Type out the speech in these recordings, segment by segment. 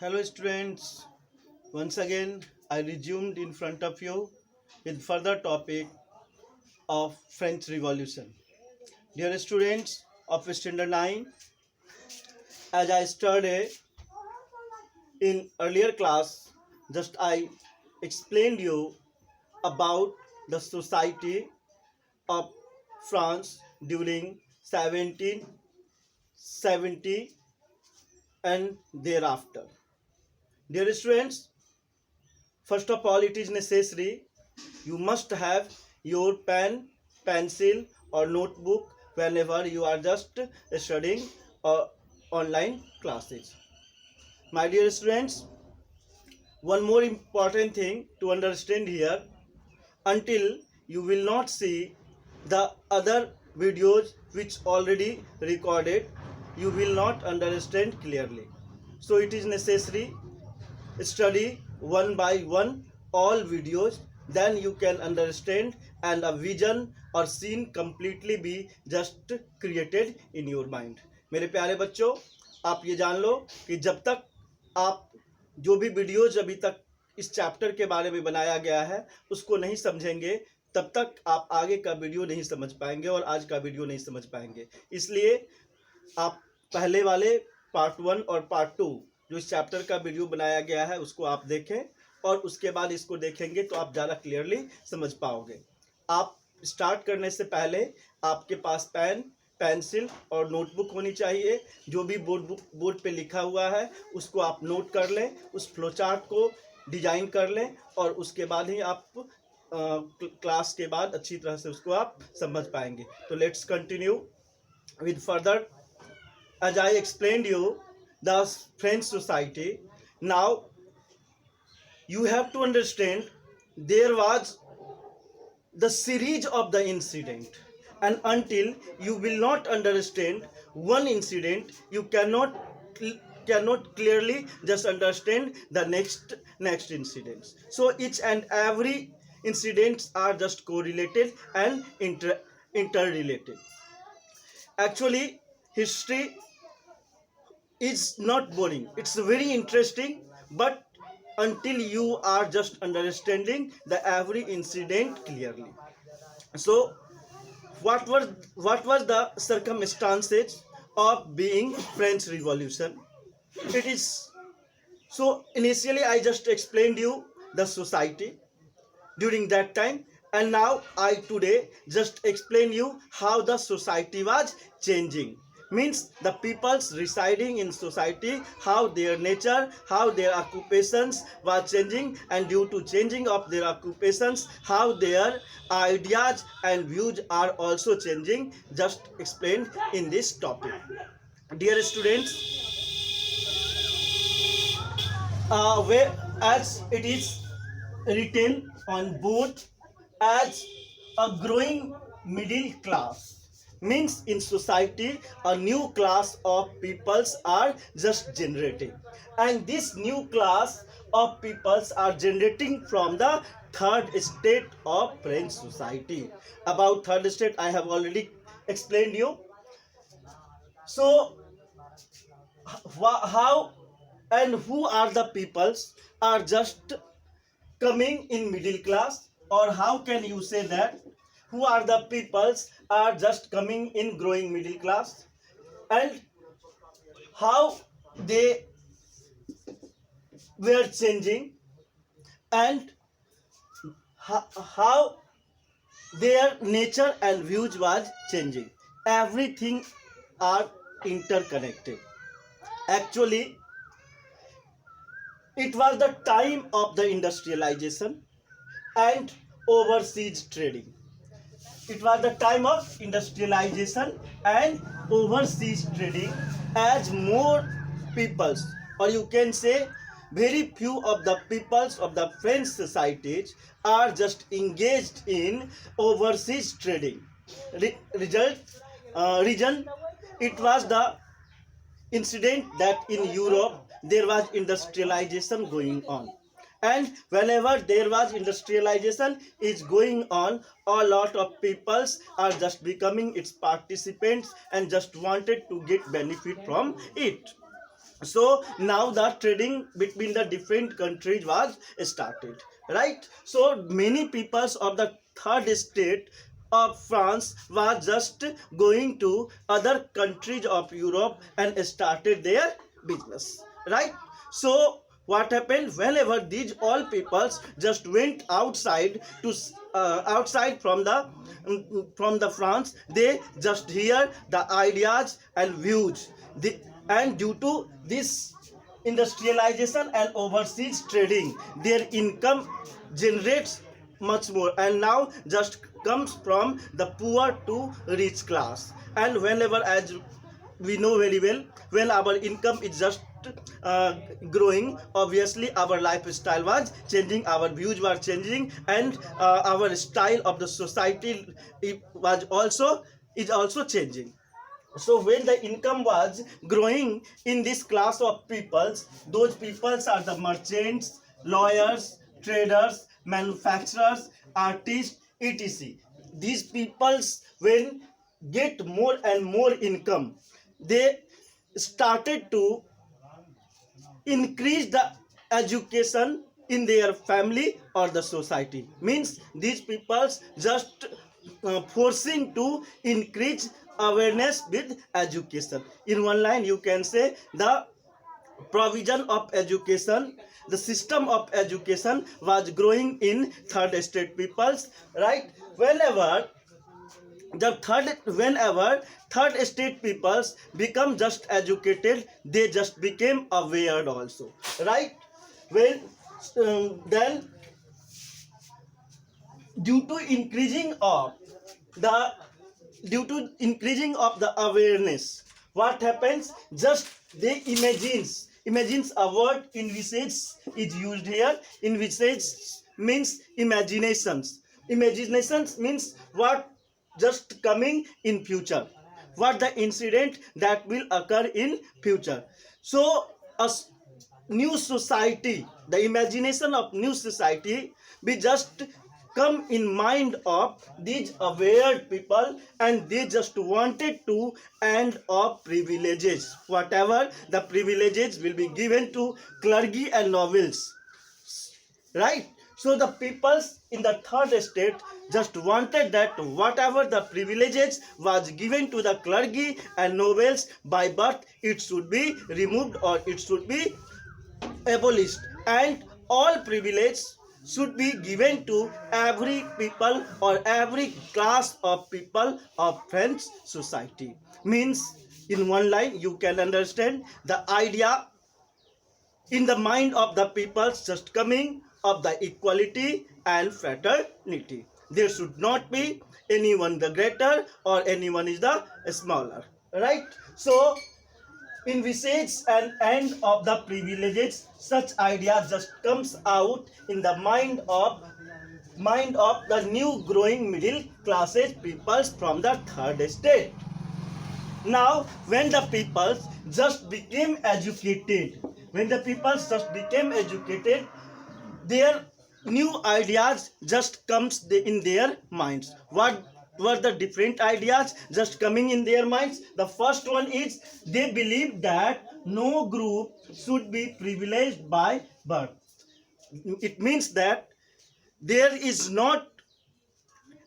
Hello students, once again I resumed in front of you with further topic of French Revolution. Dear students of Standard 9, as I studied in earlier class, just I explained you about the society of France during 1770 and thereafter. Dear students, first of all it is necessary you must have your pen, pencil or notebook whenever you are just studying online classes. My dear students, one more important thing to understand here, until you will not see the other videos which already recorded, you will not understand clearly. So it is necessary study one by one all videos, then you can understand and a vision or scene completely be just created in your mind. मेरे प्यारे बच्चों, आप ये जान लो कि जब तक आप जो भी वीडियोज अभी तक इस चैप्टर के बारे में बनाया गया है उसको नहीं समझेंगे, तब तक आप आगे का वीडियो नहीं समझ पाएंगे और आज का वीडियो नहीं समझ पाएंगे. इसलिए आप पहले वाले पार्ट 1 और पार्ट 2 जो इस चैप्टर का वीडियो बनाया गया है उसको आप देखें और उसके बाद इसको देखेंगे तो आप ज़्यादा क्लियरली समझ पाओगे. आप स्टार्ट करने से पहले आपके पास पेन, पेंसिल और नोटबुक होनी चाहिए. जो भी बोर्ड पे लिखा हुआ है उसको आप नोट कर लें, उस फ्लो चार्ट को डिजाइन कर लें और उसके बाद ही आप क्लास के बाद अच्छी तरह से उसको आप समझ पाएंगे. तो let's continue with further. As I explained you the French society, now you have to understand there was the series of the incident, and until you will not understand one incident you cannot clearly just understand the next incidents. So each and every incidents are just correlated and interrelated. Actually history is not boring, it's very interesting, but until you are just understanding the every incident clearly. So what was the circumstances of being French Revolution? It is so initially I just explained you the society during that time, and now I today just explain you how the society was changing. Means the peoples residing in society, how their nature, how their occupations were changing, and due to changing of their occupations how their ideas and views are also changing, just explained in this topic. Dear students, where as it is written on board, as a growing middle class, means in society a new class of peoples are just generating, and this new class of peoples are generating from the third state of French society. About third state I have already explained you. So how and who are the peoples are just coming in middle class, or how can you say that who are the peoples are just coming in growing middle class, and how they were changing, and how their nature and views was changing. Everything are interconnected. Actually it was the time of the industrialization and overseas trading. It was the time of industrialization and overseas trading, as more peoples, or you can say very few of the peoples of the French societies are just engaged in overseas trading. Reason, it was the incident that in Europe there was industrialization going on, and whenever there was industrialization is going on, a lot of peoples are just becoming its participants and just wanted to get benefit from it. So now the trading between the different countries was started, right? So many peoples of the third state of France were just going to other countries of Europe and started their business, right? So what happened, whenever these all peoples just went outside to outside from the France, they just hear the ideas and views. And due to this industrialization and overseas trading, their income generates much more, and now just comes from the poor to rich class. And whenever, as we know very well, when our income is just uh, growing, obviously our lifestyle was changing, our views were changing, and our style of the society is also changing. So when the income was growing in this class of peoples, those peoples are the merchants, lawyers, traders, manufacturers, artists, etc. These peoples, when get more and more income, they started to increase the education in their family or the society. Means these peoples just forcing to increase awareness with education. In one line you can say the provision of education, the system of education was growing in third state peoples, right? Whenever third state peoples become just educated, they just became aware also, right? When then due to increasing of the the awareness, what happens, just they imagines a word in which is used here. In which means imaginations means what just coming in future, what the incident that will occur in future. So a new society, the imagination of new society be just come in mind of these aware people, and they just wanted to end of privileges, whatever the privileges will be given to clergy and nobles, right? So the peoples in the third state just wanted that whatever the privileges was given to the clergy and nobles by birth, it should be removed or it should be abolished, and all privilege should be given to every people or every class of people of French society. Means in one line you can understand the idea in the mind of the people just coming of the equality and fraternity. There should not be anyone the greater or anyone is the smaller, right? So in visage and end of the privileges, such idea just comes out in the mind of the new growing middle classes peoples from the third state. Now when the people just became educated, their new ideas just comes in their minds. What were the different ideas just coming in their minds? The first one is they believe that no group should be privileged by birth. It means that there is not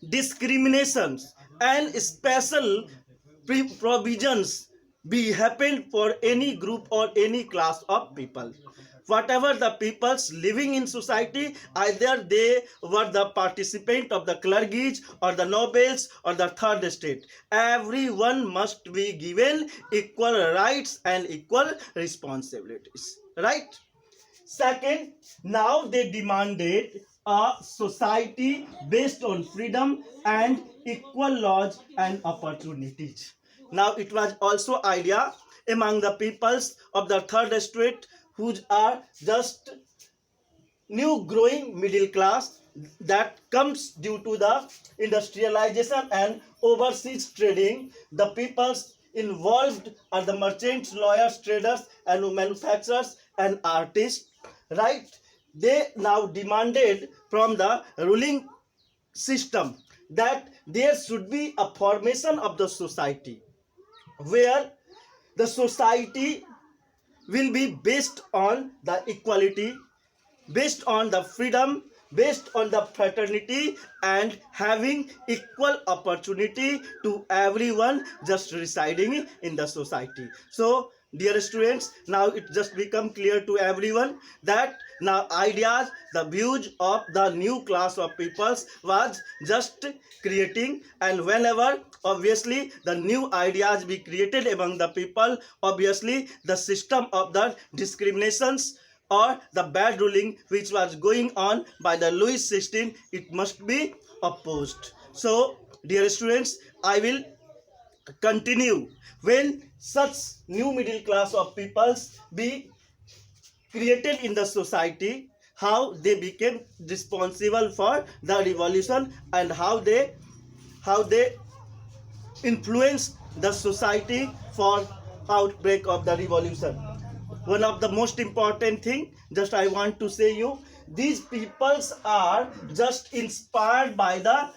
discriminations and special provisions be happened for any group or any class of people. Whatever the peoples living in society, either they were the participant of the clergies or the nobles or the third estate, everyone must be given equal rights and equal responsibilities, right? Second, now they demanded a society based on freedom and equal laws and opportunities. Now it was also idea among the peoples of the third estate, who are just new growing middle class, that comes due to the industrialization and overseas trading. The peoples involved are the merchants, lawyers, traders, and manufacturers and artists, right? They now demanded from the ruling system that there should be a formation of the society where the society will be based on the equality, based on the freedom, based on the fraternity, and having equal opportunity to everyone just residing in the society. So dear students, now it just become clear to everyone that now ideas, the views of the new class of peoples was just creating, and whenever obviously the new ideas be created among the people, obviously the system of the discriminations or the bad ruling which was going on by the Louis 16, it must be opposed. So dear students, I will continue when such new middle class of peoples be created in the society, how they became responsible for the revolution, and how they influence the society for outbreak of the revolution. One of the most important thing just I want to say you, these peoples are just inspired by the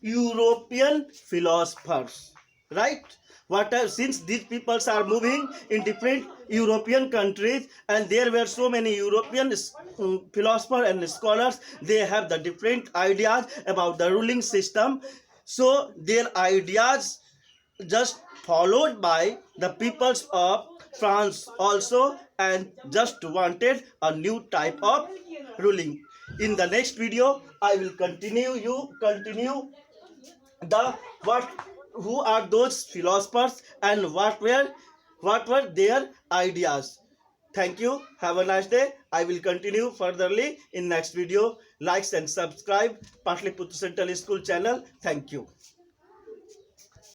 European philosophers, right? Since these peoples are moving in different European countries, and there were so many European philosophers and scholars, they have the different ideas about the ruling system. So their ideas just followed by the peoples of France also, and just wanted a new type of ruling. In the next video, I will continue the what who are those philosophers and what were their ideas. Thank you. Have a nice day. I will continue furtherly in next video. Likes and subscribe Patliputra Central School channel. Thank you.